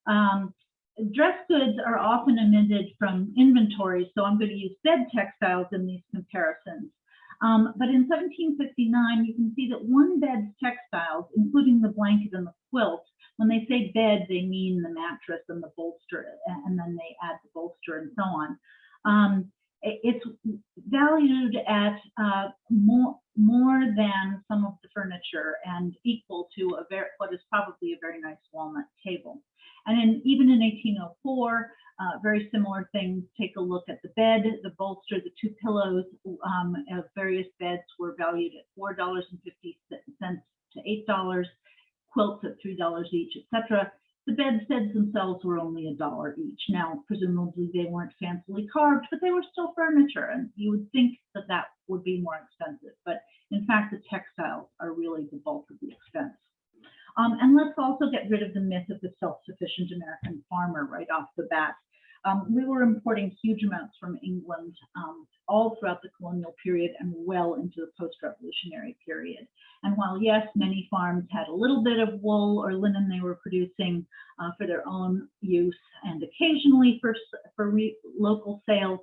Dress goods are often omitted from inventories, so I'm going to use bed textiles in these comparisons. But in 1759, you can see that one bed's textiles, including the blanket and the quilt, when they say bed, they mean the mattress and the bolster, and then they add the bolster and so on. It's valued at more than some of the furniture and equal to what is probably a very nice walnut table. And even in 1804, very similar things. Take a look at the bed, the bolster, the two pillows of various beds were valued at $4.50 to $8, quilts at $3 each, etc. The bedsteads themselves were only $1 each. Now, presumably they weren't fancily carved, but they were still furniture, and you would think that that would be more expensive. But in fact, the textiles are really the bulk of the expense. And let's also get rid of the myth of the self-sufficient American farmer right off the bat. We were importing huge amounts from England all throughout the colonial period and well into the post-revolutionary period. And while, yes, many farms had a little bit of wool or linen they were producing for their own use and occasionally for local sales,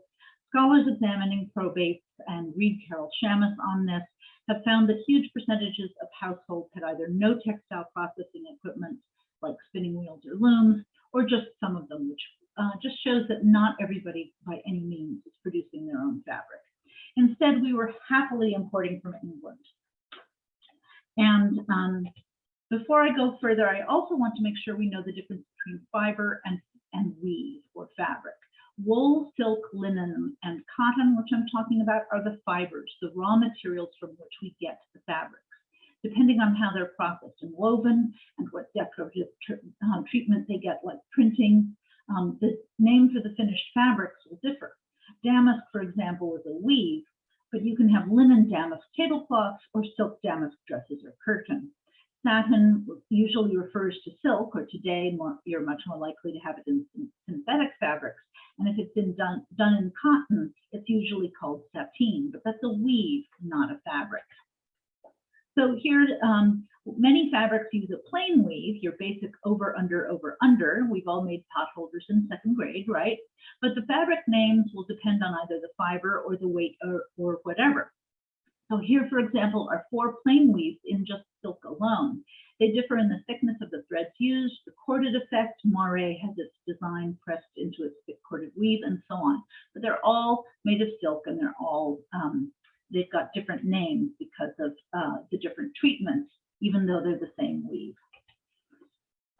scholars examining probates, and read Carol Shamus on this, have found that huge percentages of households had either no textile processing equipment like spinning wheels or looms, or just some of them, which just shows that not everybody by any means is producing their own fabric. Instead, we were happily importing from England. And before I go further, I also want to make sure we know the difference between fiber and weave or fabric. Wool, silk, linen, and cotton, which I'm talking about, are the fibers, the raw materials from which we get the fabrics. Depending on how they're processed and woven and what decorative treatment they get, like printing, the name for the finished fabrics will differ. Damask, for example, is a weave, but you can have linen damask tablecloths or silk damask dresses or curtains. Satin usually refers to silk, or today you're much more likely to have it in synthetic fabrics. And if it's been done in cotton, it's usually called sateen, but that's a weave, not a fabric. So here, many fabrics use a plain weave, your basic over, under, over, under. We've all made potholders in second grade, right? But the fabric names will depend on either the fiber or the weight or whatever. So here, for example, are 4 plain weaves in just silk alone. They differ in the thickness of the threads used, the corded effect. Moiré has its design pressed into its thick corded weave, and so on. But they're all made of silk, and they're all they've got different names because of the different treatments, even though they're the same weave.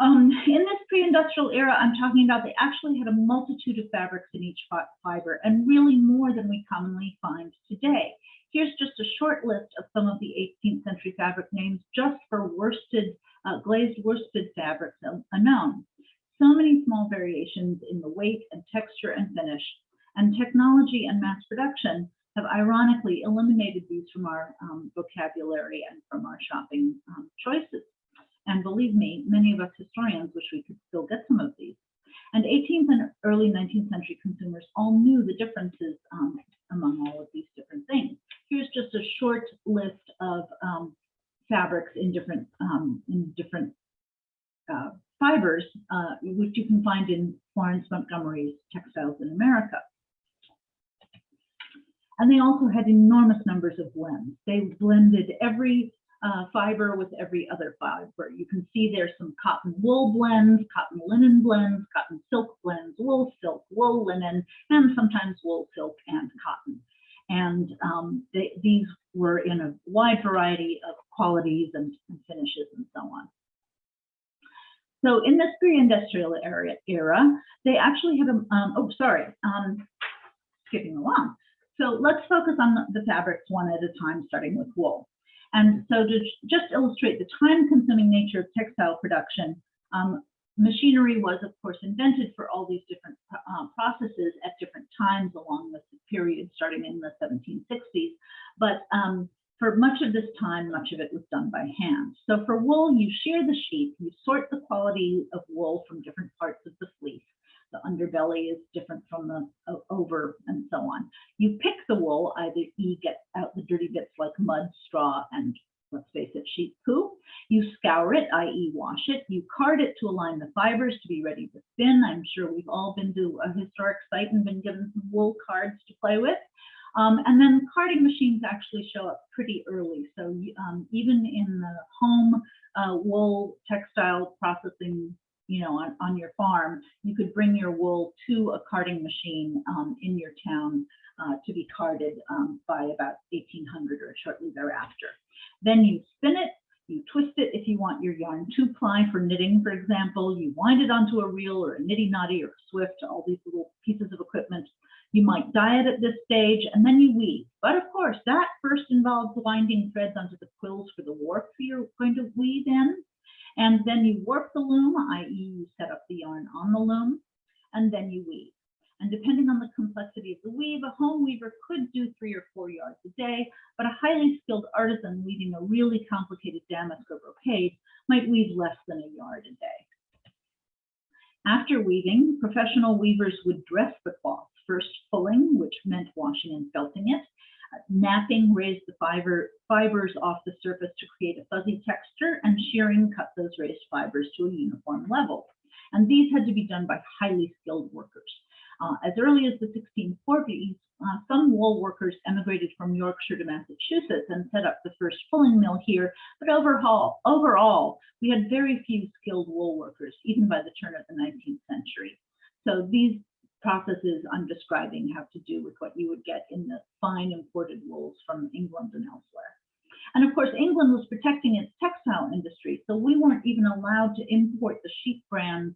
In this pre-industrial era, I'm talking about, they actually had a multitude of fabrics in each fiber, and really more than we commonly find today. Here's just a short list of some of the 18th century fabric names just for worsted, glazed worsted fabrics unknown. So many small variations in the weight and texture and finish, and technology and mass production have ironically eliminated these from our vocabulary and from our shopping choices. And believe me, many of us historians wish we could still get some of these. And 18th and early 19th century consumers all knew the differences among all of these different things. Here's just a short list of fabrics in different fibers, which you can find in Florence Montgomery's Textiles in America. And they also had enormous numbers of blends. They blended every fiber with every other fiber. You can see there's some cotton wool blends, cotton linen blends, cotton silk blends, wool silk, wool linen, and sometimes wool silk and cotton. And these were in a wide variety of qualities and finishes and so on. So in this pre-industrial era, they actually had skipping along. So let's focus on the fabrics one at a time, starting with wool. And so to just illustrate the time-consuming nature of textile production, machinery was, of course, invented for all these different processes at different times along the period starting in the 1760s. But for much of this time, much of it was done by hand. So for wool, you shear the sheep, you sort the quality of wool from different parts of the fleece. The underbelly is different from the over, and so on. You pick the wool, either you get out the dirty bits like mud, straw, and let's face it, sheep poo. You scour it, i.e. wash it. You card it to align the fibers to be ready to spin. I'm sure we've all been to a historic site and been given some wool cards to play with. And then carding machines actually show up pretty early. So even in the home wool textile processing, on your farm, you could bring your wool to a carding machine in your town to be carded by about 1800 or shortly thereafter. Then you spin it, you twist it if you want your yarn 2-ply for knitting, for example. You wind it onto a reel or a nitty-knotty or a swift, all these little pieces of equipment. You might dye it at this stage, and then you weave. But of course, that first involves winding threads onto the quills for the warp you're going to weave in. And then you warp the loom, i.e. you set up the yarn on the loom, and then you weave. And depending on the complexity of the weave, a home weaver could do 3 or 4 yards a day, but a highly skilled artisan weaving a really complicated damask or brocade might weave less than a yard a day. After weaving, professional weavers would dress the cloth, first fulling, which meant washing and felting it. Napping raised the fibers off the surface to create a fuzzy texture, and shearing cut those raised fibers to a uniform level. And these had to be done by highly skilled workers. As early as the 1640s, some wool workers emigrated from Yorkshire to Massachusetts and set up the first fulling mill here, but overall, we had very few skilled wool workers, even by the turn of the 19th century. So these processes I'm describing have to do with what you would get in the fine imported wools from England and elsewhere. And of course, England was protecting its textile industry, so we weren't even allowed to import the sheep brands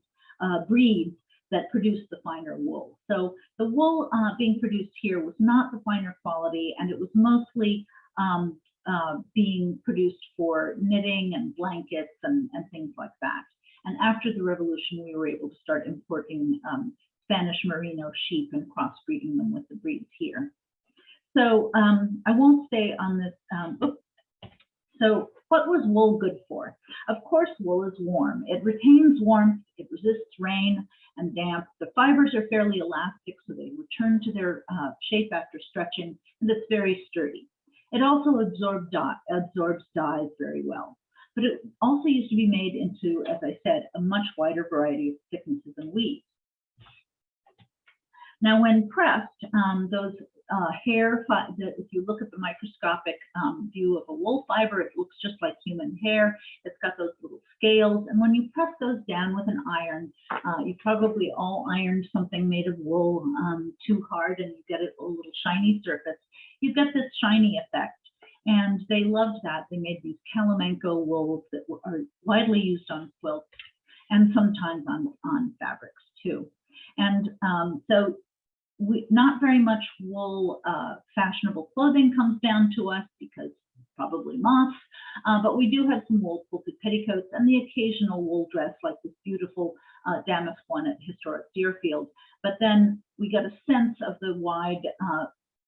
breeds that produced the finer wool. So the wool being produced here was not the finer quality, and it was mostly being produced for knitting and blankets and things like that. And after the revolution, we were able to start importing Spanish merino sheep and crossbreeding them with the breeds here. So I won't stay on this. So what was wool good for? Of course, wool is warm. It retains warmth, it resists rain and damp. The fibers are fairly elastic, so they return to their shape after stretching, and it's very sturdy. It also absorbs dyes very well. But it also used to be made into, as I said, a much wider variety of thicknesses and weaves. Now, when pressed, those if you look at the microscopic view of a wool fiber, it looks just like human hair. It's got those little scales, and when you press those down with an iron, you probably all ironed something made of wool too hard, and you get a little shiny surface. You get this shiny effect, and they loved that. They made these calamanco wools that are widely used on quilts and sometimes on fabrics too. And so not very much wool fashionable clothing comes down to us because probably moths, but we do have some wool quilted petticoats and the occasional wool dress like this beautiful damask one at historic Deerfield. But then we get a sense of the wide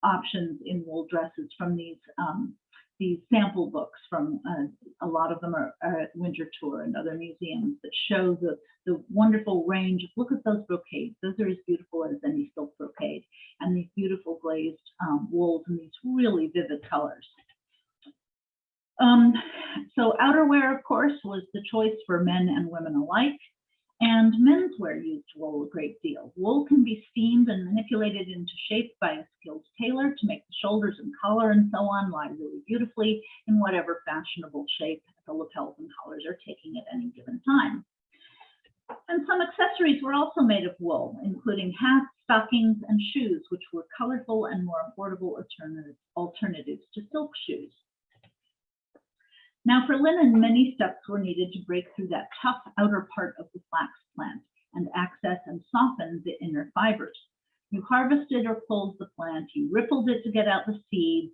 options in wool dresses from these sample books from a lot of them are at Winter Tour and other museums that show the wonderful range. Look at those brocades. Those are as beautiful as any silk brocade, and these beautiful glazed wools in these really vivid colors. So outerwear, of course, was the choice for men and women alike. And menswear used wool a great deal. Wool can be steamed and manipulated into shape by a skilled tailor to make the shoulders and collar and so on lie really beautifully in whatever fashionable shape the lapels and collars are taking at any given time. And some accessories were also made of wool, including hats, stockings, and shoes, which were colorful and more affordable alternatives to silk shoes. Now, for linen, many steps were needed to break through that tough outer part of the flax plant and access and soften the inner fibers. You harvested or pulled the plant, you rippled it to get out the seed,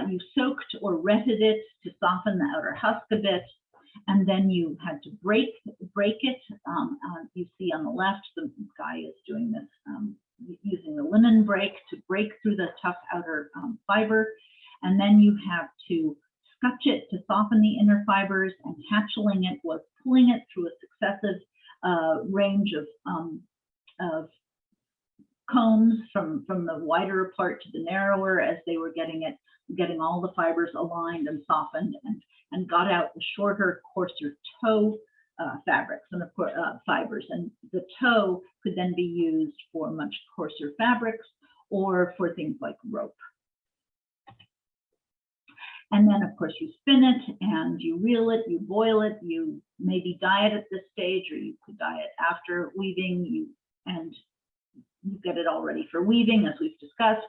you soaked or retted it to soften the outer husk a bit, and then you had to break it. You see on the left, the guy is doing this using the linen break to break through the tough outer fiber, and then you have to scutch it to soften the inner fibers, and hatcheling it was pulling it through a successive range of combs from the wider part to the narrower as they were getting it getting all the fibers aligned and softened, and got out the shorter, coarser toe fabrics and of course fibers. And the toe could then be used for much coarser fabrics or for things like rope. And then, of course, you spin it and you reel it, you boil it, you maybe dye it at this stage, or you could dye it after weaving, and you get it all ready for weaving, as we've discussed.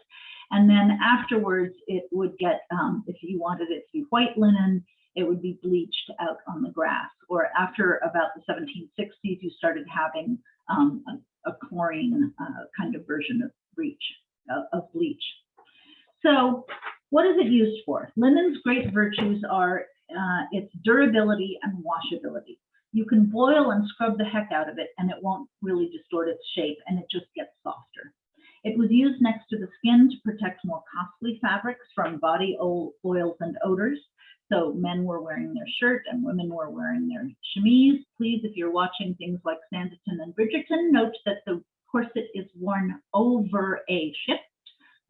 And then afterwards, it would get, if you wanted it to be white linen, it would be bleached out on the grass. Or after about the 1760s, you started having a chlorine kind of version of bleach. So what is it used for? Linen's great virtues are its durability and washability. You can boil and scrub the heck out of it, and it won't really distort its shape, and it just gets softer. It was used next to the skin to protect more costly fabrics from body oils and odors. So men were wearing their shirt and women were wearing their chemise. Please, if you're watching things like Sanditon and Bridgerton, note that the corset is worn over a shift,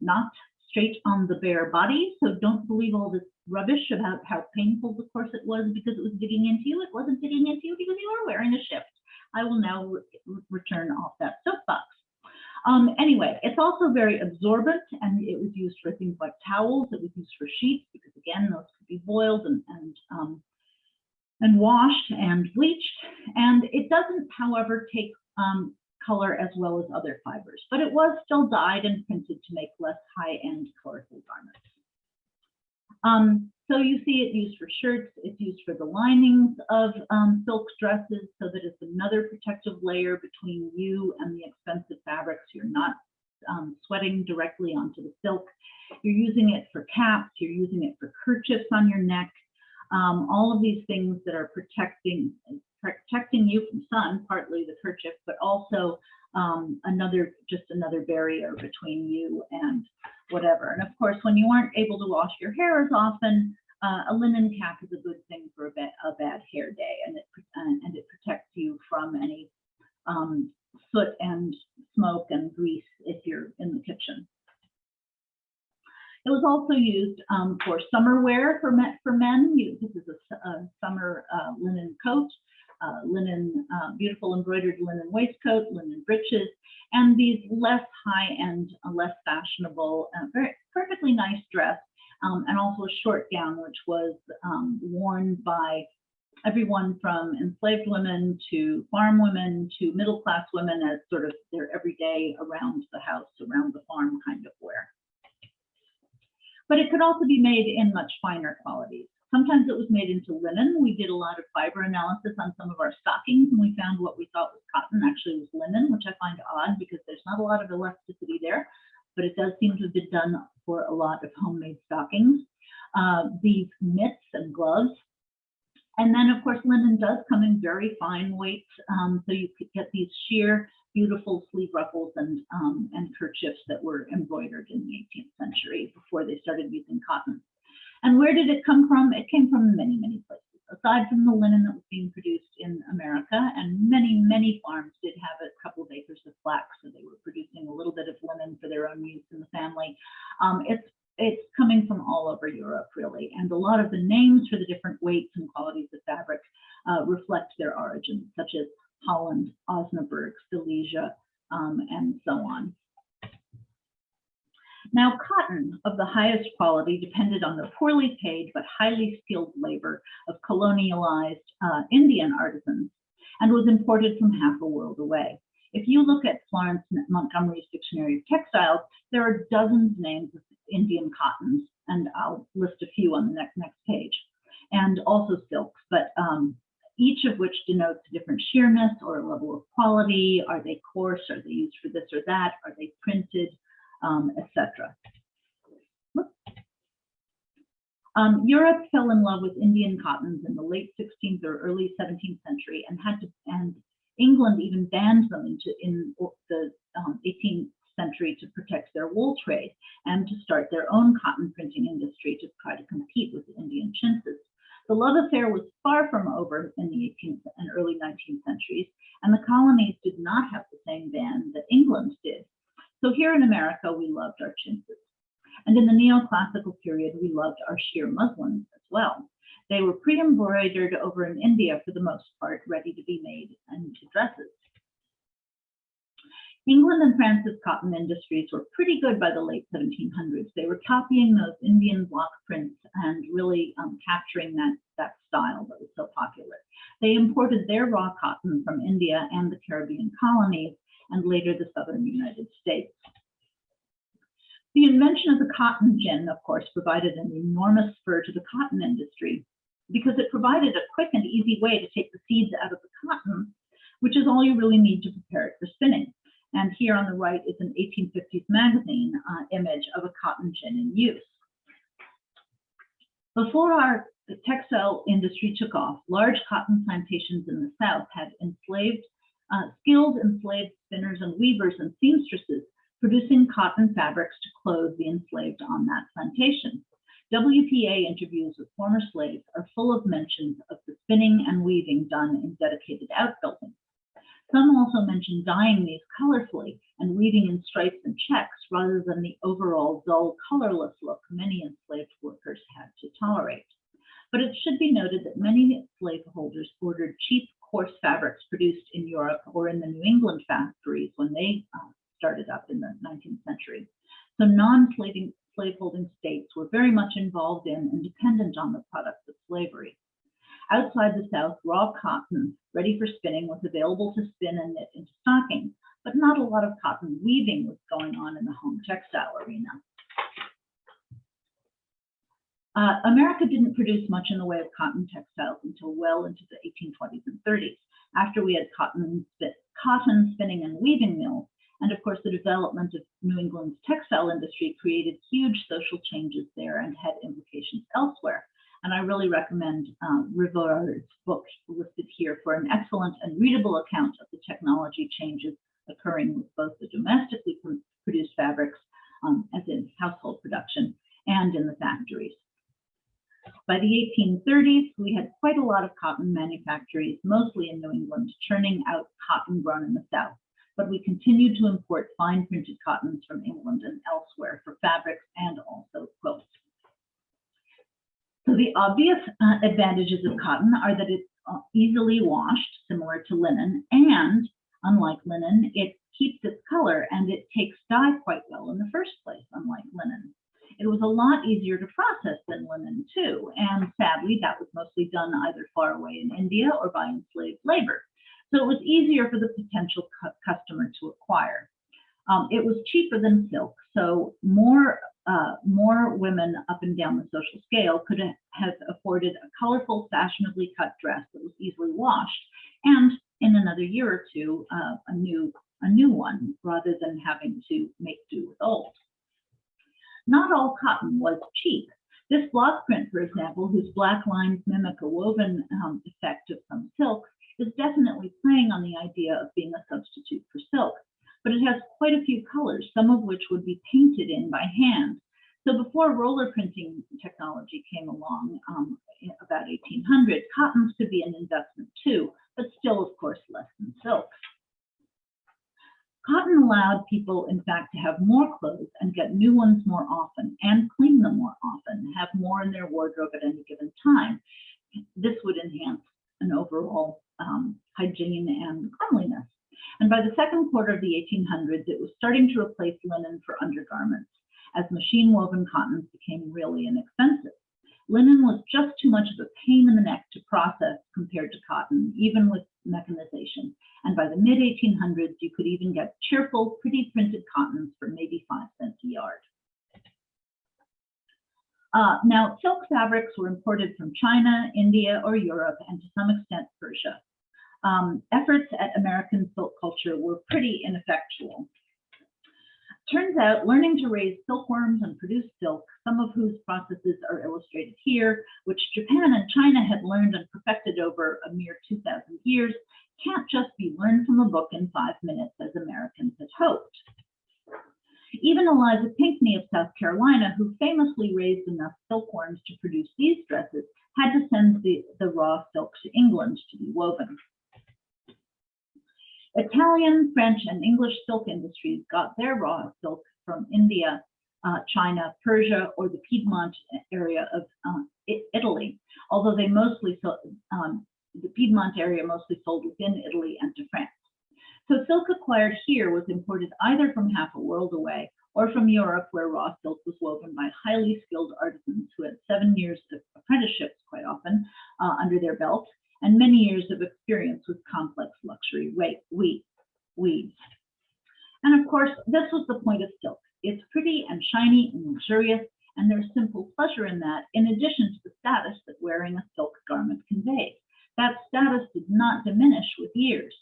not straight on the bare body. So don't believe all this rubbish about how painful the corset was because it was digging into you. It wasn't digging into you because you were wearing a shift. I will now return off that soapbox. Anyway, it's also very absorbent, and it was used for things like towels. It was used for sheets because, again, those could be boiled and washed and bleached. And it doesn't, however, take color as well as other fibers, but it was still dyed and printed to make less high-end colorful garments. So you see it used for shirts, it's used for the linings of silk dresses, so that it's another protective layer between you and the expensive fabrics. You're not sweating directly onto the silk. You're using it for caps, you're using it for kerchiefs on your neck, all of these things that are protecting you from sun, partly the kerchief, but also another barrier between you and whatever. And of course, when you aren't able to wash your hair as often, a linen cap is a good thing for a bad hair day, and it protects you from any soot and smoke and grease if you're in the kitchen. It was also used for summer wear for men. This is a summer linen coat, beautiful embroidered linen waistcoat, linen breeches, and these less high-end, less fashionable, very perfectly nice dress, and also a short gown, which was worn by everyone from enslaved women to farm women to middle-class women as sort of their everyday around the house, around the farm kind of wear. But it could also be made in much finer qualities. Sometimes it was made into linen. We did a lot of fiber analysis on some of our stockings, and we found what we thought was cotton actually was linen, which I find odd because there's not a lot of elasticity there, but it does seem to have been done for a lot of homemade stockings. These mitts and gloves. And then, of course, linen does come in very fine weights, so you could get these sheer, beautiful sleeve ruffles and kerchiefs that were embroidered in the 18th century before they started using cotton. And where did it come from? It came from many, many places. Aside from the linen that was being produced in America, and many, many farms did have a couple of acres of flax, so they were producing a little bit of linen for their own use in the family. It's coming from all over Europe, really, and a lot of the names for the different weights and qualities of fabric reflect their origins, such as Holland, Osnaburg, Silesia, and so on. Now, cotton of the highest quality depended on the poorly paid but highly skilled labor of colonialized Indian artisans and was imported from half a world away. If you look at Florence Montgomery's Dictionary of Textiles, there are dozens of names of Indian cottons, and I'll list a few on the next page, and also silks, but each of which denotes a different sheerness or a level of quality. Are they coarse? Are they used for this or that? Are they printed? Etc. Europe fell in love with Indian cottons in the late 16th or early 17th century, and England even banned them in the 18th century to protect their wool trade and to start their own cotton printing industry to try to compete with the Indian chintzes. The love affair was far from over in the 18th and early 19th centuries, and the colonies did not have the same ban that England did. So here in America, we loved our chintzes. And in the neoclassical period, we loved our sheer muslins as well. They were pre-embroidered over in India for the most part, ready to be made into dresses. England and France's cotton industries were pretty good by the late 1700s. They were copying those Indian block prints and really capturing that style that was so popular. They imported their raw cotton from India and the Caribbean colonies, and later the southern United States. The invention of the cotton gin, of course, provided an enormous spur to the cotton industry because it provided a quick and easy way to take the seeds out of the cotton, which is all you really need to prepare it for spinning. And here on the right is an 1850s magazine image of a cotton gin in use. Before our textile industry took off, large cotton plantations in the South had skilled enslaved spinners and weavers and seamstresses producing cotton fabrics to clothe the enslaved on that plantation. WPA interviews with former slaves are full of mentions of the spinning and weaving done in dedicated outbuildings. Some also mention dyeing these colorfully and weaving in stripes and checks rather than the overall dull, colorless look many enslaved workers had to tolerate. But it should be noted that many slaveholders ordered cheap, coarse fabrics produced in Europe or in the New England factories when they started up in the 19th century. So non-slaveholding states were very much involved in and dependent on the products of slavery. Outside the South, raw cotton ready for spinning was available to spin and knit into stockings, but not a lot of cotton weaving was going on in the home textile arena. America didn't produce much in the way of cotton textiles until well into the 1820s and 30s, after we had cotton spinning and weaving mills. And of course, the development of New England's textile industry created huge social changes there and had implications elsewhere. And I really recommend Rivard's book listed here for an excellent and readable account of the technology changes occurring with both the domestically produced fabrics, as in household production, and in the factories. By the 1830s, we had quite a lot of cotton manufactories, mostly in New England, churning out cotton grown in the South. But we continued to import fine printed cottons from England and elsewhere for fabrics and also quilts. So the obvious advantages of cotton are that it's easily washed, similar to linen, and unlike linen, it keeps its color and it takes dye quite well in the first place, unlike linen. It was a lot easier to process than linen too, and sadly that was mostly done either far away in India or by enslaved labor. So it was easier for the potential customer to acquire. It was cheaper than silk, so more women up and down the social scale could have afforded a colorful, fashionably cut dress that was easily washed, and in another year or two, a new one, rather than having to make do with old. Not all cotton was cheap. This block print, for example, whose black lines mimic a woven effect of some silk, is definitely playing on the idea of being a substitute for silk. But it has quite a few colors, some of which would be painted in by hand. So before roller printing technology came along, about 1800, cottons could be an investment too, but still, of course, less than silk. Cotton allowed people, in fact, to have more clothes and get new ones more often and clean them more often, have more in their wardrobe at any given time. This would enhance an overall hygiene and cleanliness. And by the second quarter of the 1800s, it was starting to replace linen for undergarments, as machine-woven cottons became really inexpensive. Linen was just too much of a pain in the neck to process compared to cotton, even with mechanization. And by the mid-1800s, you could even get cheerful, pretty printed cottons for maybe 5 cents a yard. Now, silk fabrics were imported from China, India, or Europe, and to some extent Persia. Efforts at American silk culture were pretty ineffectual. Turns out, learning to raise silkworms and produce silk, some of whose processes are illustrated here, which Japan and China had learned and perfected over a mere 2,000 years, can't just be learned from a book in 5 minutes as Americans had hoped. Even Eliza Pinckney of South Carolina, who famously raised enough silkworms to produce these dresses, had to send the raw silk to England to be woven. Italian, French, and English silk industries got their raw silk from India China, Persia, or the Piedmont area of Italy, although they mostly the Piedmont area mostly sold within Italy and to France. So silk acquired here was imported either from half a world away or from Europe, where raw silk was woven by highly skilled artisans who had 7 years of apprenticeships, quite often, under their belt, and many years of experience with complex luxury weaves. And of course, this was the point of silk. It's pretty and shiny and luxurious, and there's simple pleasure in that, in addition to the status that wearing a silk garment conveyed. That status did not diminish with years.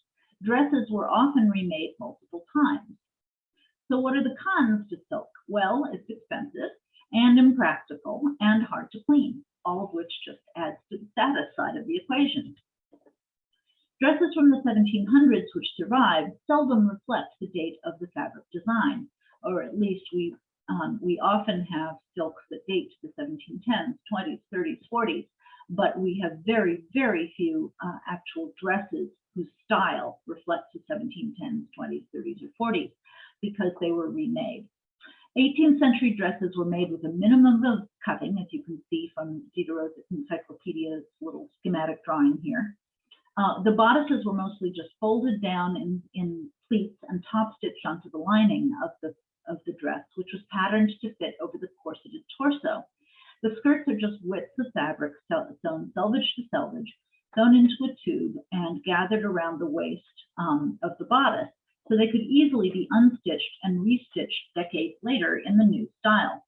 Dresses were often remade multiple times. So what are the cons to silk? Well, it's expensive and impractical and hard to clean, all of which just adds to the status side of the equation. Dresses from the 1700s which survived seldom reflect the date of the fabric design, or at least we often have silks that date to the 1710s, 20s, 30s, 40s, but we have very, very few actual dresses whose style reflects the 1710s, 20s, 30s, or 40s, because they were remade. 18th century dresses were made with a minimum of cutting, as you can see from Diderot's Encyclopedia's little schematic drawing here. The bodices were mostly just folded down in pleats and top stitched onto the lining of the dress, which was patterned to fit over the corseted torso. The skirts are just widths of fabric sewn selvage to selvage, sewn into a tube, and gathered around the waist of the bodice, so they could easily be unstitched and restitched decades later in the new style.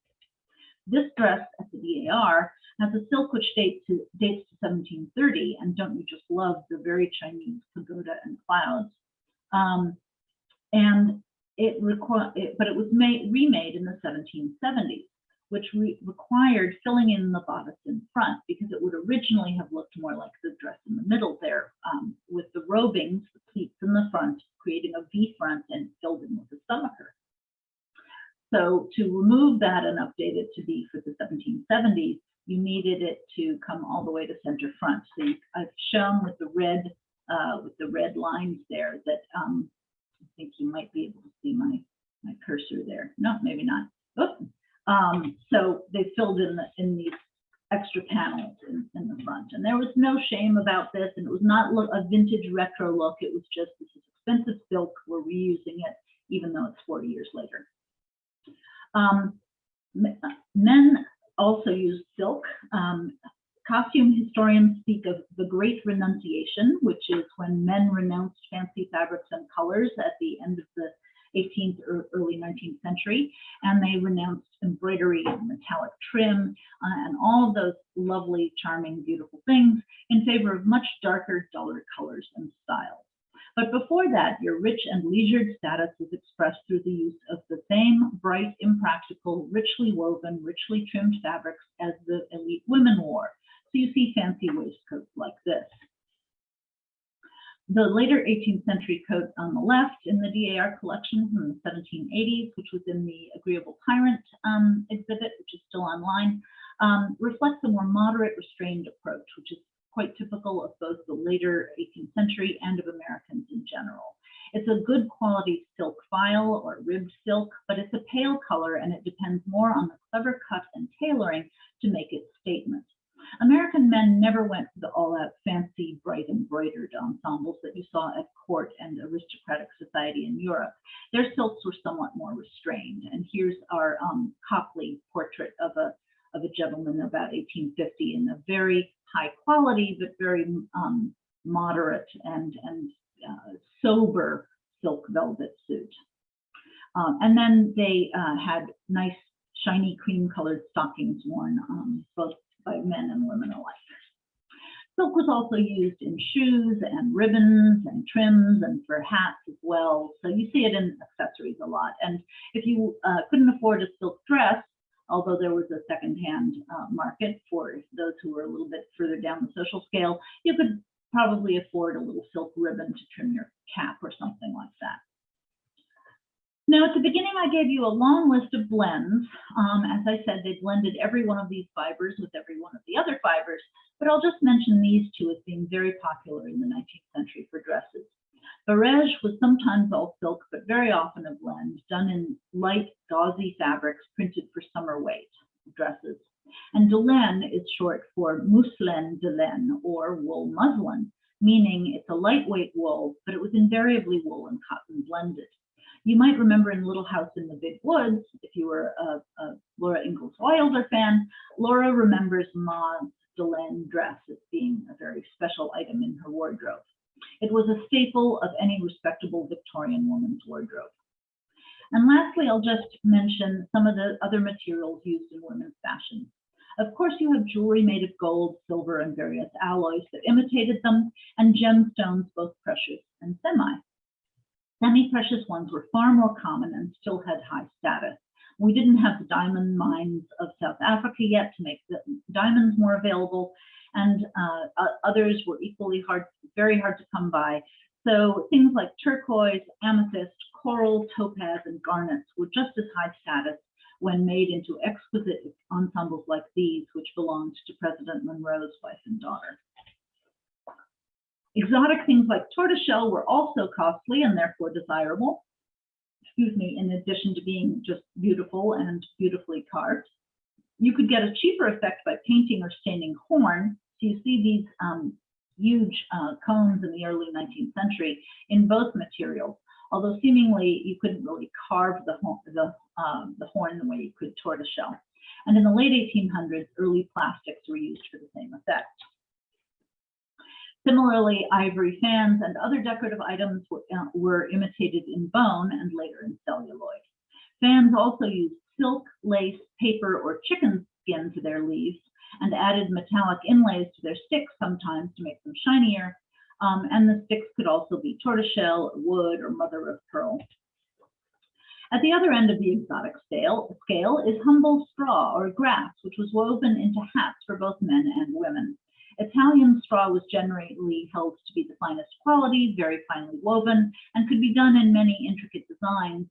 This dress at the DAR has a silk which dates to 1730, and don't you just love the very Chinese pagoda and clouds? But it was remade in the 1770s, which required filling in the bodice in front, because it would originally have looked more like the dress in the middle there, with the robings, the pleats in the front, creating a V front and filled in with a stomacher. So to remove that and update it to be for the 1770s, you needed it to come all the way to center front. So I've shown with the red lines there that I think you might be able to see my cursor there. No, maybe not. Oops. So they filled in these extra panels in the front, and there was no shame about this, and it was not a vintage retro look. It was just, this is expensive silk, we're reusing it, even though it's 40 years later. Men also used silk. Costume historians speak of the Great Renunciation, which is when men renounced fancy fabrics and colors at the end of the 18th or early 19th century, and they renounced embroidery and metallic trim and all of those lovely, charming, beautiful things in favor of much darker, duller colors and styles. But before that, your rich and leisured status was expressed through the use of the same bright, impractical, richly woven, richly trimmed fabrics as the elite women wore. So you see fancy waistcoats like this. The later 18th century coat on the left in the DAR collection from the 1780s, which was in the Agreeable Tyrant exhibit, which is still online, reflects a more moderate, restrained approach, which is quite typical of both the later 18th century and of Americans in general. It's a good quality silk file or ribbed silk, but it's a pale color, and it depends more on the clever cut and tailoring to make its statement. American men never went for the all-out fancy, bright embroidered ensembles that you saw at court and aristocratic society in Europe. Their silks were somewhat more restrained. And here's our Copley portrait of a gentleman about 1850 in a very high quality, but very moderate and sober silk velvet suit. And then they had nice, shiny, cream-colored stockings worn both by men and women alike. Silk was also used in shoes and ribbons and trims and for hats as well. So you see it in accessories a lot. And if you couldn't afford a silk dress, although there was a secondhand market for those who were a little bit further down the social scale, you could probably afford a little silk ribbon to trim your cap or something like that. Now, at the beginning, I gave you a long list of blends. As I said, they blended every one of these fibers with every one of the other fibers, but I'll just mention these two as being very popular in the 19th century for dresses. Barège was sometimes all silk, but very often a blend, done in light, gauzy fabrics printed for summer weight dresses. And de laine is short for mousseline de laine, or wool muslin, meaning it's a lightweight wool, but it was invariably wool and cotton blended. You might remember in Little House in the Big Woods, if you were a Laura Ingalls Wilder fan, Laura remembers Maud's de laine dress as being a very special item in her wardrobe. It was a staple of any respectable Victorian woman's wardrobe. And lastly, I'll just mention some of the other materials used in women's fashion. Of course, you have jewelry made of gold, silver, and various alloys that imitated them, and gemstones, both precious and semi. Semi-precious ones were far more common and still had high status. We didn't have the diamond mines of South Africa yet to make the diamonds more available, and others were equally very hard to come by. So things like turquoise, amethyst, coral, topaz, and garnets were just as high status when made into exquisite ensembles like these, which belonged to President Monroe's wife and daughter. Exotic things like tortoiseshell were also costly and therefore desirable, in addition to being just beautiful and beautifully carved. You could get a cheaper effect by painting or staining horn. So you see these huge cones in the early 19th century in both materials, although seemingly you couldn't really carve the horn the way you could tortoiseshell. And in the late 1800s, early plastics were used for the same effect. Similarly, ivory fans and other decorative items were imitated in bone and later in celluloid. Fans also used silk, lace, paper, or chicken skin to their leaves and added metallic inlays to their sticks sometimes to make them shinier. And the sticks could also be tortoiseshell, or wood, or mother of pearl. At the other end of the exotic scale is humble straw or grass, which was woven into hats for both men and women. Italian straw was generally held to be the finest quality, very finely woven, and could be done in many intricate designs,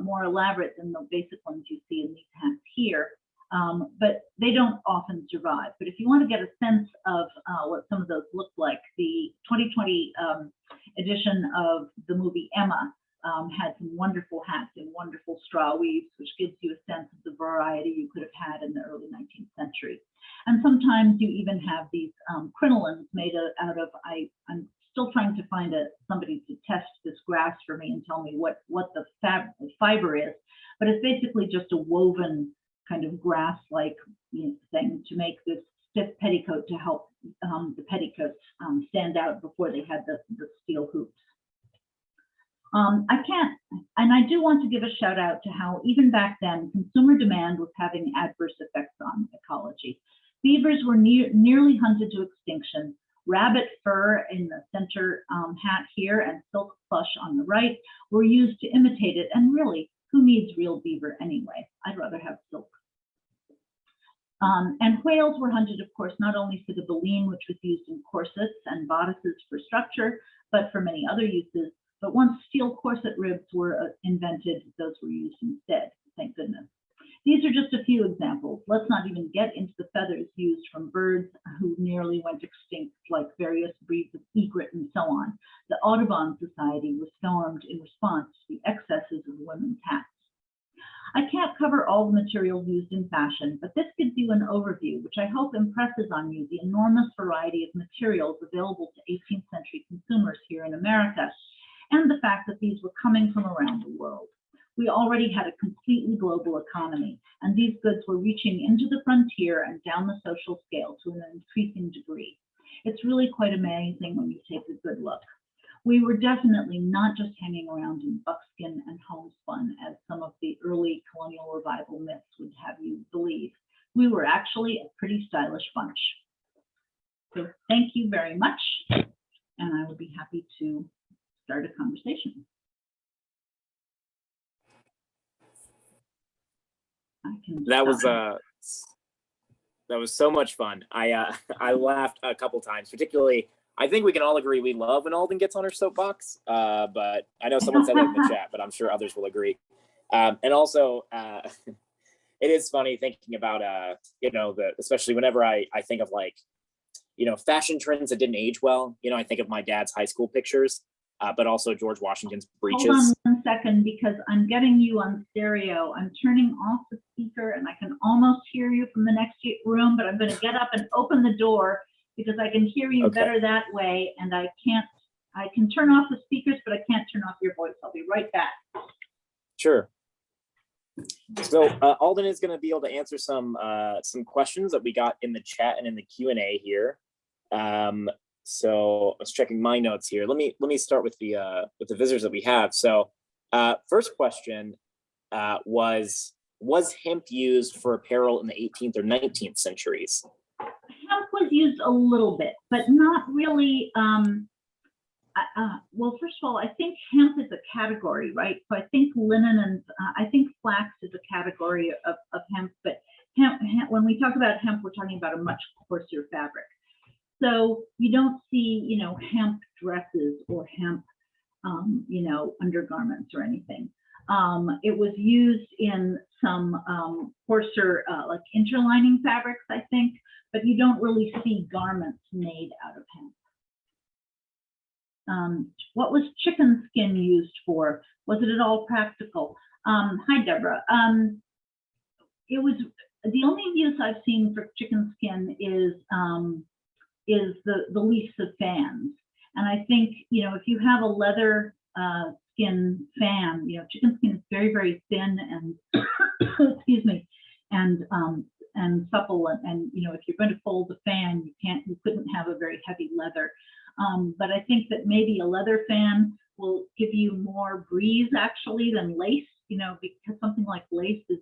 more elaborate than the basic ones you see in these hats here. But they don't often survive. But if you want to get a sense of what some of those look like, the 2020 edition of the movie Emma had some wonderful hats in wonderful straw weaves, which gives you a sense of the variety you could have had in the early 19th century. And sometimes you even have these crinolines made out of, I'm still trying to find somebody to test this grass for me and tell me what the fiber is, but it's basically just a woven kind of grass-like thing to make this stiff petticoat to help the petticoats stand out before they had the steel hoops. I do want to give a shout out to how even back then, consumer demand was having adverse effects on ecology. Beavers were nearly hunted to extinction. Rabbit fur in the center hat here and silk plush on the right were used to imitate it. And really, who needs real beaver anyway? I'd rather have silk. And whales were hunted, of course, not only for the baleen, which was used in corsets and bodices for structure, but for many other uses. But once steel corset ribs were invented, those were used instead, thank goodness. These are just a few examples. Let's not even get into the feathers used from birds who nearly went extinct, like various breeds of egret and so on. The Audubon Society was formed in response to the excesses of women's hats. I can't cover all the materials used in fashion, but this gives you an overview, which I hope impresses on you the enormous variety of materials available to 18th century consumers here in America, and the fact that these were coming from around the world. We already had a completely global economy, and these goods were reaching into the frontier and down the social scale to an increasing degree. It's really quite amazing when you take a good look. We were definitely not just hanging around in buckskin and homespun, as some of the early colonial revival myths would have you believe. We were actually a pretty stylish bunch. So thank you very much, and I would be happy to start a conversation. That was so much fun. I laughed a couple times, particularly. I think we can all agree we love when Alden gets on her soapbox, but I know someone said that in the chat, but I'm sure others will agree. And also, it is funny thinking about, especially whenever I think of fashion trends that didn't age well. I think of my dad's high school pictures, but also George Washington's breeches. Hold on one second, because I'm getting you on stereo. I'm turning off the speaker and I can almost hear you from the next room, but I'm going to get up and open the door because I can hear you better that way. And I can turn off the speakers, but I can't turn off your voice. I'll be right back. Sure. So Alden is going to be able to answer some questions that we got in the chat and in the Q&A here. So I was checking my notes here. Let me start with the visitors that we have. So first question was hemp used for apparel in the 18th or 19th centuries? Hemp was used a little bit, but not really. Well, first of all, I think hemp is a category, right? So I think linen and I think flax is a category of hemp, but hemp, when we talk about hemp, we're talking about a much coarser fabric. So you don't see, you know, hemp dresses or hemp, you know, undergarments or anything. It was used in some coarser, like interlining fabrics, I think, but you don't really see garments made out of hemp. What was chicken skin used for? Was it at all practical? Hi, Deborah. It was, the only use I've seen for chicken skin is the lease of fans. And I think, you know, if you have a leather skin fan, you know, chicken skin is very, very thin and excuse me, and supple, and you know, if you're going to fold the fan, you couldn't have a very heavy leather. But I think that maybe a leather fan will give you more breeze actually than lace, you know, because something like lace is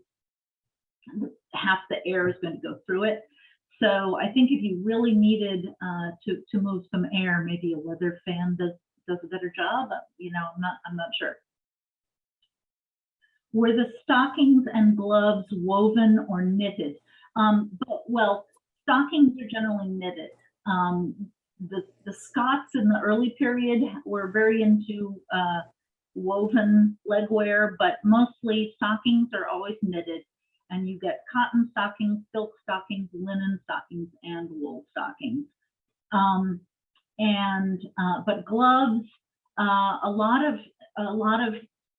half the air is going to go through it. So I think if you really needed to move some air, maybe a leather fan does a better job. You know, I'm not sure. Were the stockings and gloves woven or knitted? Well, stockings are generally knitted. The Scots in the early period were very into woven legwear, but mostly stockings are always knitted. And you get cotton stockings, silk stockings, linen stockings, and wool stockings. But gloves, a lot of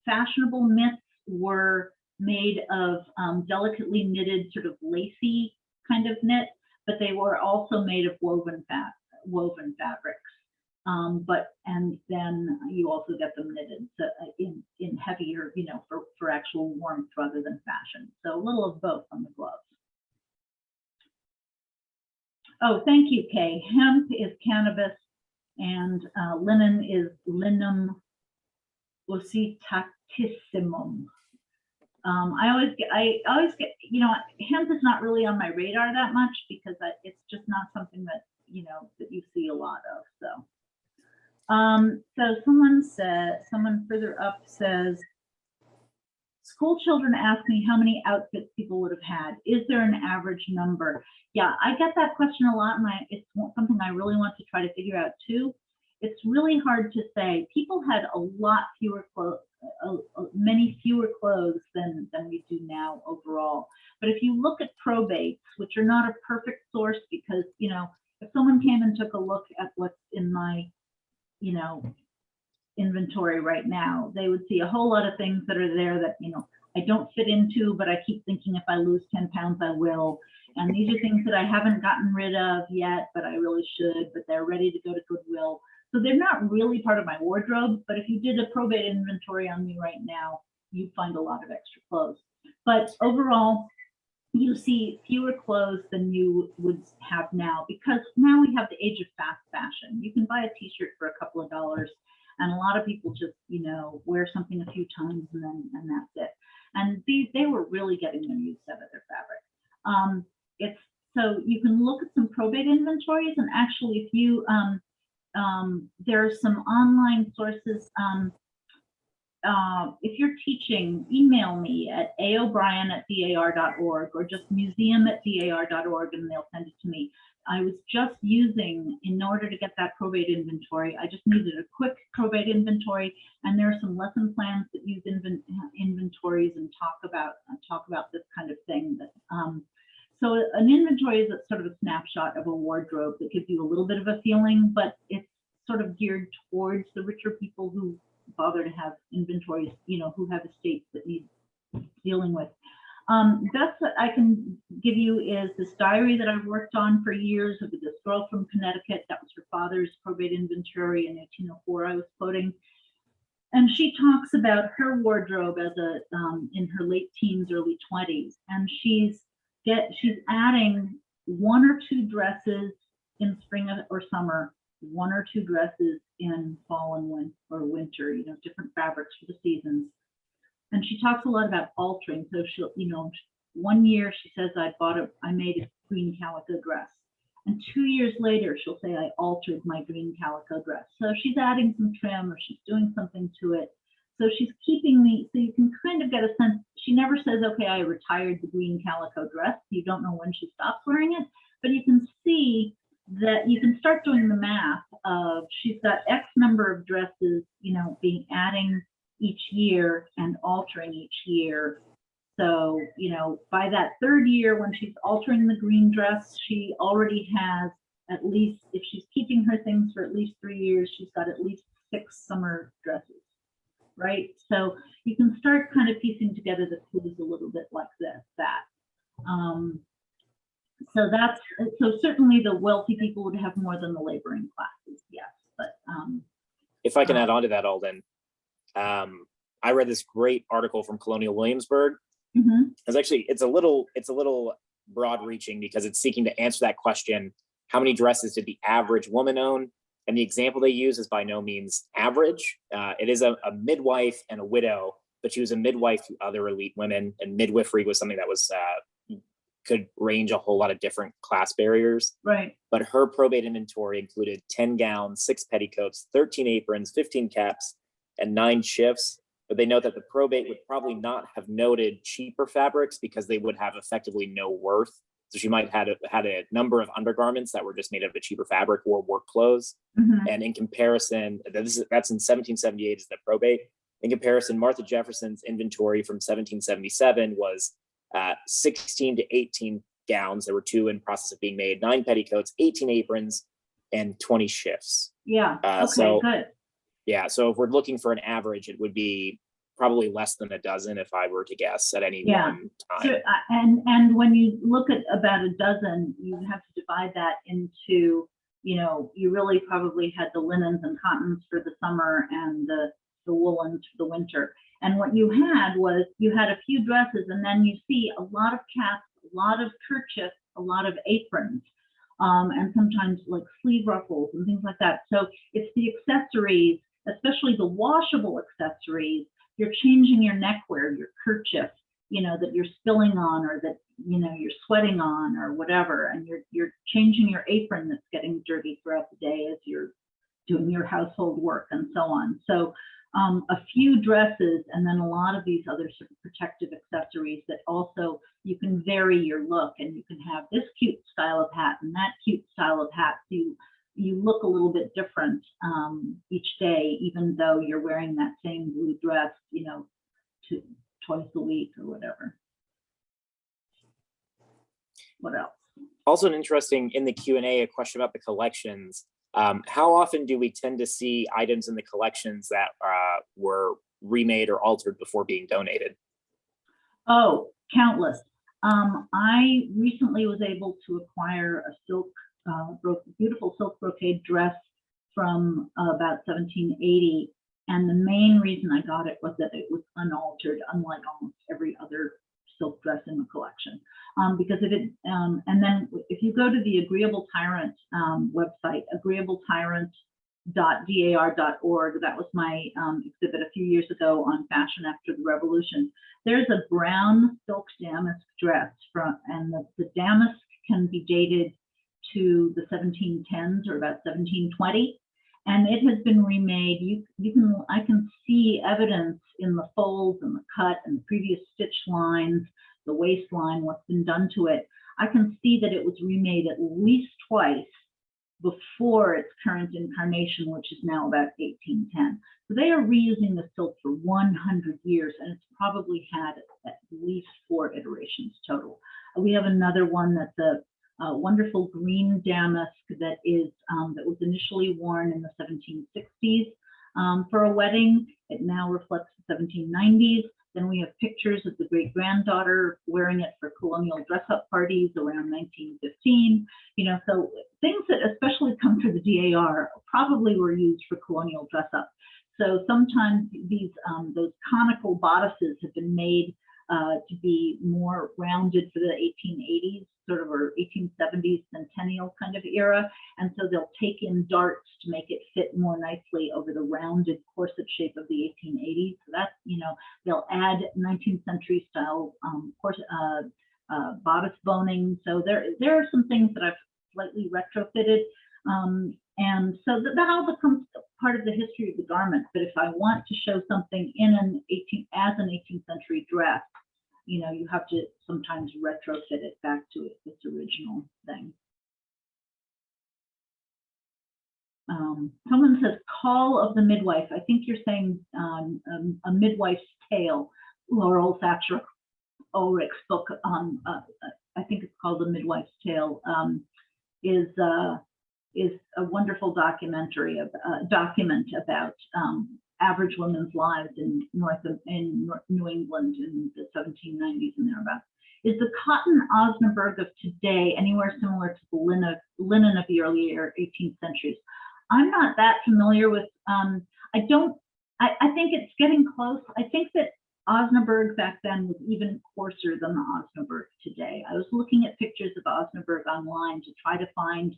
fashionable mitts were made of delicately knitted, sort of lacy kind of knit, but they were also made of woven fabrics. And then you also get them knitted in heavier, you know, for actual warmth rather than fashion. So a little of both on the gloves. Oh, thank you, Kay. Hemp is cannabis, and linen is linum usitatissimum. I always get, you know, hemp is not really on my radar that much because it's just not something that, you know, that you see a lot of. So. So someone further up says, school children ask me how many outfits people would have had. Is there an average number? Yeah, I get that question a lot, and it's something I really want to try to figure out too. It's really hard to say. People had a lot fewer clothes, many fewer clothes than we do now overall. But if you look at probates, which are not a perfect source, because, you know, if someone came and took a look at what's in my, you know, inventory right now, they would see a whole lot of things that are there that, you know, I don't fit into, but I keep thinking if I lose 10 pounds, I will. And these are things that I haven't gotten rid of yet, but I really should, but they're ready to go to Goodwill. So they're not really part of my wardrobe, but if you did a probate inventory on me right now, you'd find a lot of extra clothes. But overall, you see fewer clothes than you would have now, because now we have the age of fast fashion. You can buy a t-shirt for a couple of dollars, and a lot of people just, you know, wear something a few times and that's it. And they were really getting their use out of their fabric. So you can look at some probate inventories, and actually if you there are some online sources. If you're teaching, email me at aobrien@dar.org or just museum@dar.org, and they'll send it to me. I was just using, in order to get that probate inventory, I just needed a quick probate inventory, and there are some lesson plans that use inventories and talk about this kind of thing. So an inventory is sort of a snapshot of a wardrobe that gives you a little bit of a feeling, but it's sort of geared towards the richer people who bother to have inventories, who have estates that need dealing with. Best that I can give you is this diary that I've worked on for years of this girl from Connecticut. That was her father's probate inventory in 1804 I was quoting. And she talks about her wardrobe as in her late teens, early 20s. And she's adding 1 or 2 dresses in spring or summer, 1 or 2 dresses in fall and winter, different fabrics for the seasons. And she talks a lot about altering. So she'll, one year she says, I made a green calico dress. And 2 years later, she'll say, I altered my green calico dress. So she's adding some trim or she's doing something to it. So she's keeping so you can kind of get a sense. She never says, okay, I retired the green calico dress. You don't know when she stops wearing it, but you can see that you can start doing the math of she's got X number of dresses, being adding each year and altering each year. So, by that 3rd year, when she's altering the green dress, she already has at least, if she's keeping her things for at least 3 years, she's got at least 6 summer dresses, right? So you can start kind of piecing together the clues a little bit like that. So certainly the wealthy people would have more than the laboring classes, yes. But if I can add on to that, Alden, I read this great article from Colonial Williamsburg. It's a little broad reaching because it's seeking to answer that question: how many dresses did the average woman own? And the example they use is by no means average. It is a midwife and a widow, but she was a midwife to other elite women, and midwifery was something that was could range a whole lot of different class barriers. Right. But her probate inventory included 10 gowns, 6 petticoats, 13 aprons, 15 caps, and 9 shifts. But they note that the probate would probably not have noted cheaper fabrics because they would have effectively no worth. So she might have had a number of undergarments that were just made of a cheaper fabric or work clothes. And in comparison, that's in 1778 is the probate. In comparison, Martha Jefferson's inventory from 1777 was 16 to 18 gowns. There were 2 in process of being made, 9 petticoats, 18 aprons, and 20 shifts. Yeah. Good. Yeah. So if we're looking for an average, it would be probably less than a dozen if I were to guess at any one time. So, and when you look at about a dozen, you have to divide that into, you really probably had the linens and cottons for the summer and the woolens for the winter. And what you had was you had a few dresses, and then you see a lot of caps, a lot of kerchiefs, a lot of aprons, and sometimes like sleeve ruffles and things like that. So it's the accessories, especially the washable accessories. You're changing your neckwear, your kerchief, that you're spilling on, or that you're sweating on, or whatever, and you're changing your apron that's getting dirty throughout the day as you're doing your household work and so on. So a few dresses, and then a lot of these other sort of protective accessories that also you can vary your look, and you can have this cute style of hat and that cute style of hat. So you look a little bit different each day, even though you're wearing that same blue dress, twice a week or whatever. What else? Also an interesting, in the Q&A, a question about the collections. How often do we tend to see items in the collections that were remade or altered before being donated? Oh, countless. I recently was able to acquire a beautiful silk brocade dress from about 1780. And the main reason I got it was that it was unaltered, unlike almost every other silk dress in the collection. Because and then if you go to the Agreeable Tyrant website, agreeabletyrant.dar.org, that was my exhibit a few years ago on fashion after the revolution. There's a brown silk damask dress and the damask can be dated to the 1710s or about 1720. And it has been remade. I can see evidence in the folds and the cut and the previous stitch lines, the waistline, what's been done to it. I can see that it was remade at least twice before its current incarnation, which is now about 1810. So they are reusing the silk for 100 years, and it's probably had at least 4 iterations total. We have another one that's wonderful green damask that was initially worn in the 1760s for a wedding. It now reflects the 1790s. Then we have pictures of the great-granddaughter wearing it for colonial dress-up parties around 1915. So things that especially come through the DAR probably were used for colonial dress-up. So sometimes those conical bodices have been made to be more rounded for the 1880s, sort of, or 1870s centennial kind of era. And so they'll take in darts to make it fit more nicely over the rounded corset shape of the 1880s. So that's, they'll add 19th century style bodice boning. So there are some things that I've slightly retrofitted. And so that all becomes part of the history of the garment. But if I want to show something in an 18th century dress, you have to sometimes retrofit it back to its original thing. Someone says, Call of the Midwife. I think you're saying A Midwife's Tale, Laurel Thatcher Ulrich's book. I think it's called The Midwife's Tale. Is a wonderful document about average women's lives in New England in the 1790s and thereabouts. Is the cotton Osnaburg of today anywhere similar to the linen of the earlier 18th centuries? I'm not that familiar with. I think it's getting close. I think that Osnaburg back then was even coarser than the Osnaburg today. I was looking at pictures of Osnaburg online to try to find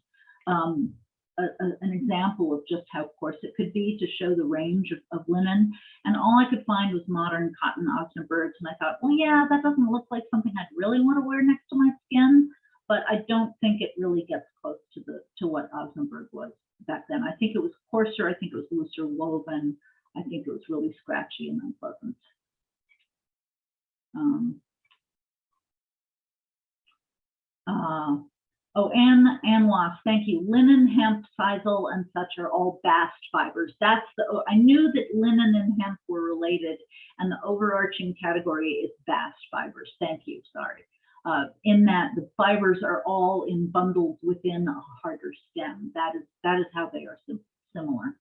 an example of just how coarse it could be to show the range of linen. And all I could find was modern cotton Osnaburgs. And I thought, well, yeah, that doesn't look like something I'd really want to wear next to my skin. But I don't think it really gets close to what Osnaburg was back then. I think it was coarser. I think it was looser woven. I think it was really scratchy and unpleasant. Ann Wass, thank you. Linen, hemp, sisal, and such are all bast fibers. I knew that linen and hemp were related, and the overarching category is bast fibers. Thank you, sorry. In that the fibers are all in bundles within a harder stem. That is how they are similar.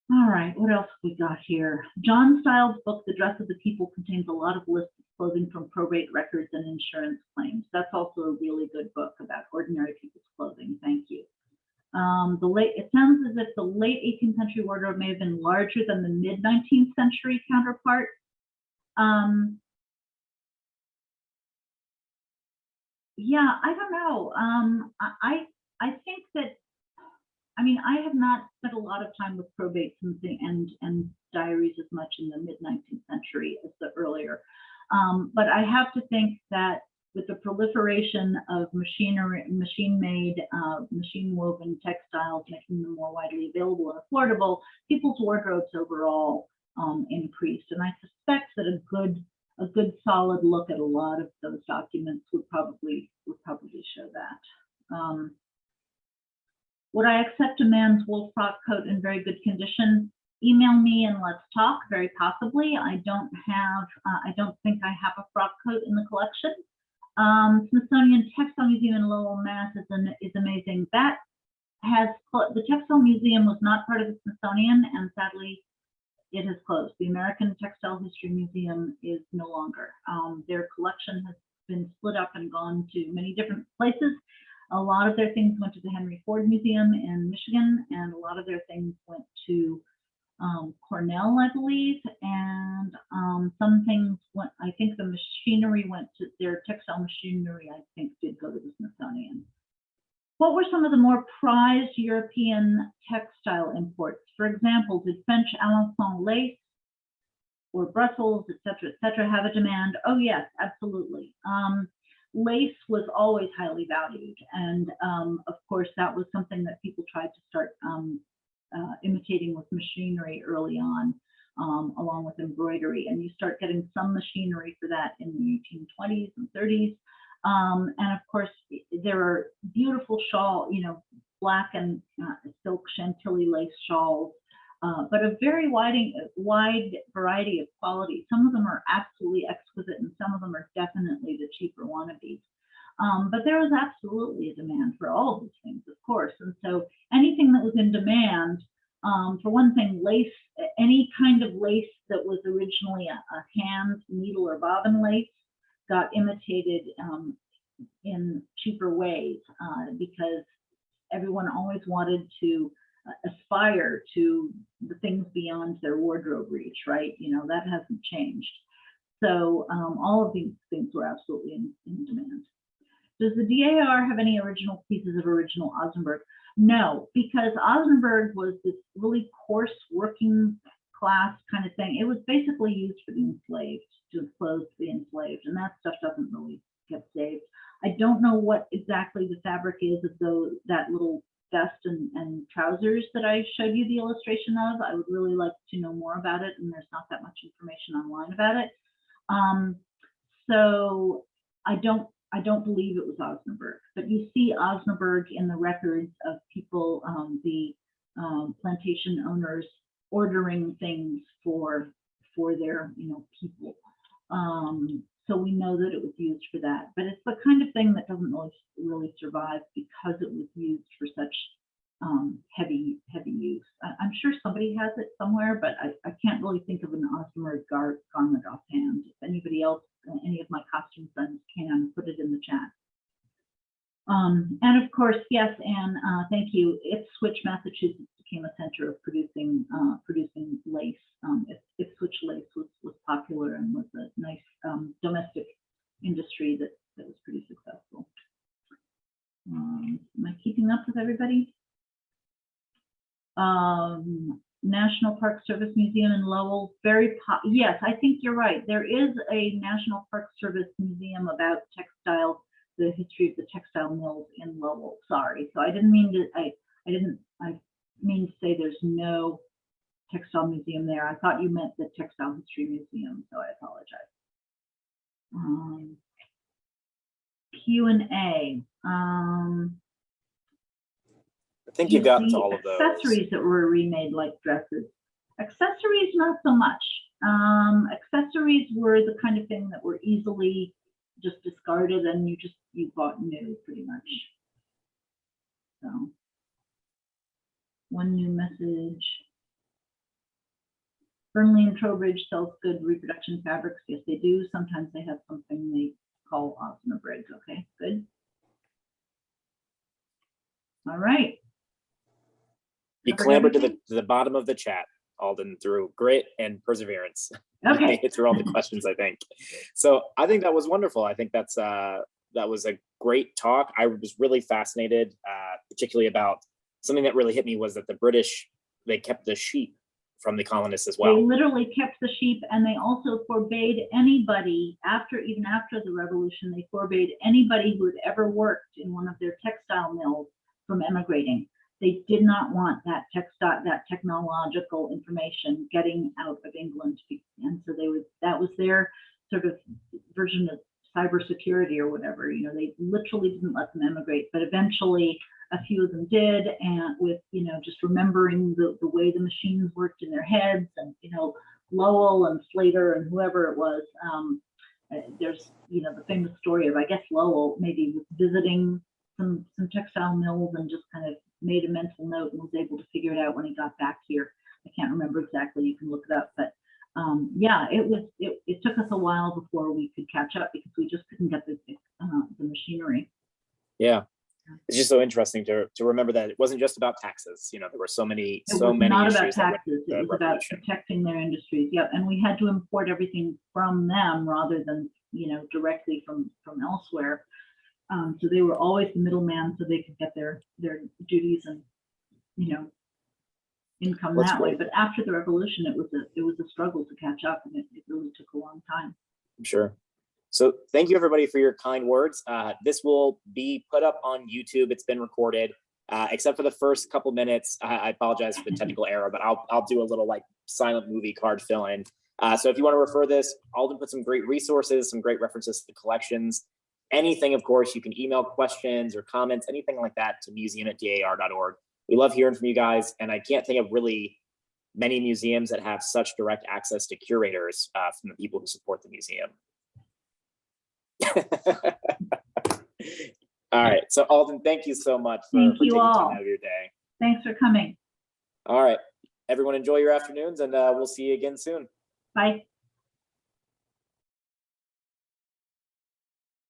All right, what else we got here? John Stiles' book, The Dress of the People, contains a lot of lists of clothing from probate records and insurance claims. That's also a really good book about ordinary people's clothing. Thank you. It sounds as if the late 18th century wardrobe may have been larger than the mid 19th century counterpart. Yeah, I don't know. I think that, I have not spent a lot of time with probates and diaries as much in the mid 19th century as the earlier. But I have to think that with the proliferation of machine-made, machine-woven textiles, making them more widely available and affordable, people's wardrobes overall increased. And I suspect that a good solid look at a lot of those documents would probably show that. Would I accept a man's wool frock coat in very good condition? Email me and let's talk, very possibly. I don't think I have a frock coat in the collection. Smithsonian Textile Museum in Lowell, Mass. is amazing. The Textile Museum was not part of the Smithsonian, and sadly, it has closed. The American Textile History Museum is no longer. Their collection has been split up and gone to many different places. A lot of their things went to the Henry Ford Museum in Michigan, and a lot of their things went to Cornell, I believe, and some things went, I think the machinery went to, their textile machinery, I think, did go to the Smithsonian. What were some of the more prized European textile imports? For example, did French Alençon lace or Brussels, et cetera, have a demand? Oh yes, absolutely. Lace was always highly valued, and of course that was something that people tried to start imitating with machinery early on, along with embroidery, and you start getting some machinery for that in the 1820s and 30s. And of course, there are beautiful shawl, black and silk Chantilly lace shawls, but a very wide variety of quality. Some of them are absolutely exquisite, and some of them are definitely the cheaper wannabes. But there was absolutely a demand for all of these things, of course. And so anything that was in demand, for one thing, lace, any kind of lace that was originally a hand, needle, or bobbin lace got imitated in cheaper ways because everyone always wanted to aspire to the things beyond their wardrobe reach, right? You know, that hasn't changed. So all of these things were absolutely in demand. Does the DAR have any original pieces of original Osnaburg? No, because Osnaburg was this really coarse working class kind of thing. It was basically used for the enslaved, to expose the enslaved, and that stuff doesn't really get saved. I don't know what exactly the fabric is of that little vest and trousers that I showed you the illustration of. I would really like to know more about it, and there's not that much information online about it. So I don't believe it was Osnaburg, but you see Osnaburg in the records of people, the plantation owners ordering things for their people. So we know that it was used for that, but it's the kind of thing that doesn't really survive because it was used for such heavy use. I'm sure somebody has it somewhere, but I can't really think of an Osnaburg garment offhand. If anybody else, any of my costume friends can, put it in the chat. And of course, yes, Anne, thank you. Ipswich, Massachusetts became a center of producing lace. Ipswich lace was popular and was a nice domestic industry that was pretty successful. Am I keeping up with everybody? National Park Service Museum in Lowell, yes, I think you're right. There is a National Park Service Museum about textile, the history of the textile mills in Lowell. Sorry, so I didn't mean to. I mean to say there's no textile museum there. I thought you meant the Textile History Museum, so I apologize. Q&A. I think you got to all of those. Accessories that were remade like dresses. Accessories, not so much. Accessories were the kind of thing that were easily just discarded and you bought new pretty much. So one new message. Burnley and Trowbridge sells good reproduction fabrics. Yes, they do. Sometimes they have something they call Osnaburg. Okay, good. All right. You clambered to the bottom of the chat, Alden, through grit and perseverance. Okay. Through all the questions, I think. So I think that was wonderful. I think that was a great talk. I was really fascinated, particularly about something that really hit me was that the British, they kept the sheep from the colonists as well. They literally kept the sheep, and they also forbade anybody, even after the revolution, they forbade anybody who had ever worked in one of their textile mills from emigrating. They did not want that technological information getting out of England, and so that was their sort of version of cybersecurity or whatever. They literally didn't let them emigrate, but eventually a few of them did, and with just remembering the way the machines worked in their heads, and Lowell and Slater and whoever it was. There's the famous story of, I guess, Lowell maybe was visiting some textile mills and just kind of made a mental note and was able to figure it out when he got back here. I can't remember exactly. You can look it up, but yeah, it took us a while before we could catch up because we just couldn't get the machinery. Yeah, it's just so interesting to remember that it wasn't just about taxes. There were so many issues. It was not about taxes. It was about revolution. Protecting their industries. Yep, and we had to import everything from them rather than directly from elsewhere. So they were always the middleman, so they could get their duties and income that way. But after the revolution, it was a struggle to catch up, and it really took a long time. I'm sure. So thank you everybody for your kind words. This will be put up on YouTube. It's been recorded, except for the first couple minutes. I apologize for the technical error, but I'll do a little silent movie card fill in. So if you want to refer this, Alden put some great resources, some great references to the collections. Anything, of course, you can email questions or comments, anything like that to museum@dar.org. We love hearing from you guys, and I can't think of really many museums that have such direct access to curators from the people who support the museum. All right. So Alden, thank you so much for Thank you taking time all. out of your day. Thanks for coming. All right. Everyone enjoy your afternoons, and we'll see you again soon. Bye.